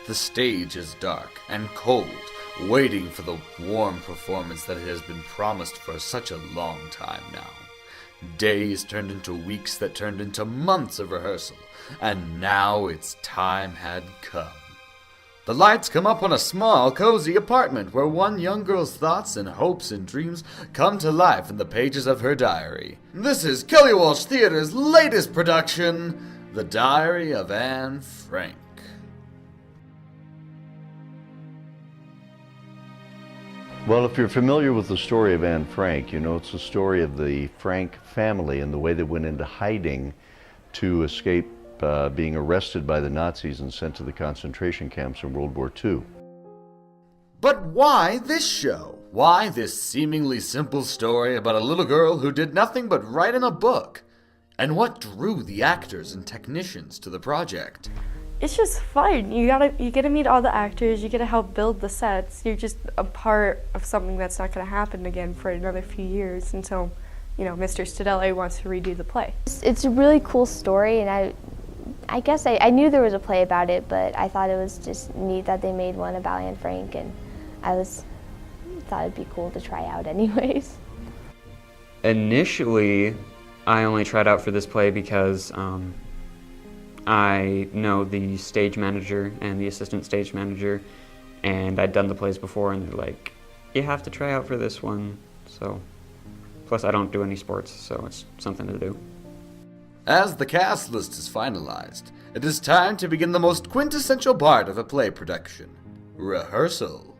The stage is dark and cold, waiting for the warm performance that it has been promised for such a long time now. Days turned into weeks that turned into months of rehearsal, and now its time had come. The lights come up on a small, cozy apartment where one young girl's thoughts and hopes and dreams come to life in the pages of her diary. This is Kelly Walsh Theater's latest production, The Diary of Anne Frank. Well, if you're familiar with the story of Anne Frank, you know it's the story of the Frank family and the way they went into hiding to escape being arrested by the Nazis and sent to the concentration camps in World War II. But why this show? Why this seemingly simple story about a little girl who did nothing but write in a book? And what drew the actors and technicians to the project? It's just fun. You get to meet all the actors, you get to help build the sets. You're just a part of something that's not going to happen again for another few years until, Mr. Stadelle wants to redo the play. It's a really cool story, and I guess I knew there was a play about it, but I thought it was just neat that they made one about Anne Frank, and thought it'd be cool to try out anyways. Initially, I only tried out for this play because I know the stage manager and the assistant stage manager, and I'd done the plays before, and they're like, you have to try out for this one. So, plus I don't do any sports, so it's something to do. As the cast list is finalized, it is time to begin the most quintessential part of a play production, rehearsal.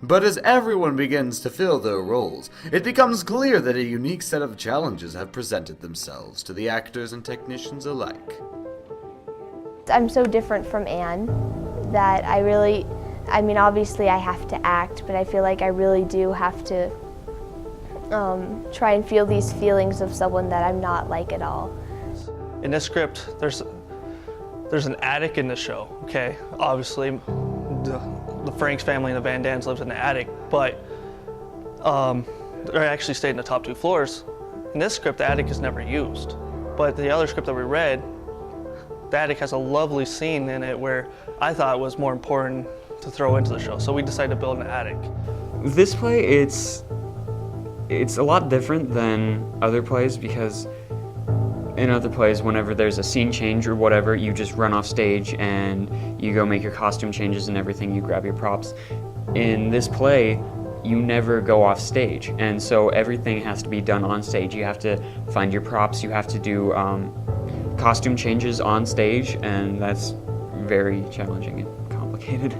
But as everyone begins to fill their roles, it becomes clear that a unique set of challenges have presented themselves to the actors and technicians alike. I'm so different from Anne that obviously I have to act, but I feel like I really do have to try and feel these feelings of someone that I'm not like at all. In this script, there's an attic in the show, okay? Obviously, the Franks family and the Van Dams lives in the attic, but they actually stayed in the top 2 floors. In this script, the attic is never used. But the other script that we read, the attic has a lovely scene in it where I thought it was more important to throw into the show, so we decided to build an attic. This play, it's a lot different than other plays because in other plays, whenever there's a scene change or whatever, you just run off stage and you go make your costume changes and everything, you grab your props. In this play, you never go off stage, and so everything has to be done on stage. You have to find your props, you have to do costume changes on stage, and that's very challenging and complicated.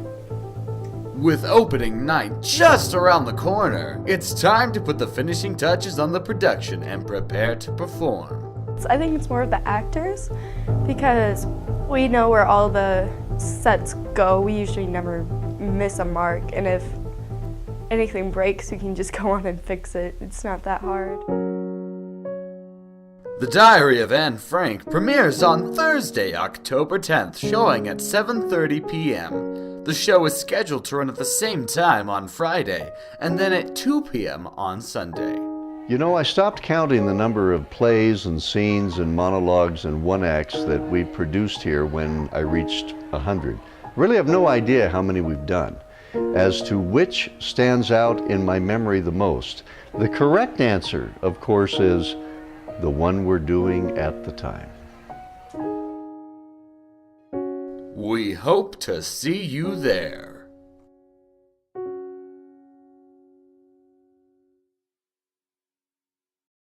With opening night just around the corner, it's time to put the finishing touches on the production and prepare to perform. I think it's more of the actors because we know where all the sets go. We usually never miss a mark, and if anything breaks, we can just go on and fix it. It's not that hard. The Diary of Anne Frank premieres on Thursday, October 10th, showing at 7:30 p.m. The show is scheduled to run at the same time on Friday, and then at 2 p.m. on Sunday. You know, I stopped counting the number of plays and scenes and monologues and one-acts that we've produced here when I reached 100. Really have no idea how many we've done. As to which stands out in my memory the most, the correct answer, of course, is the one we're doing at the time. We hope to see you there.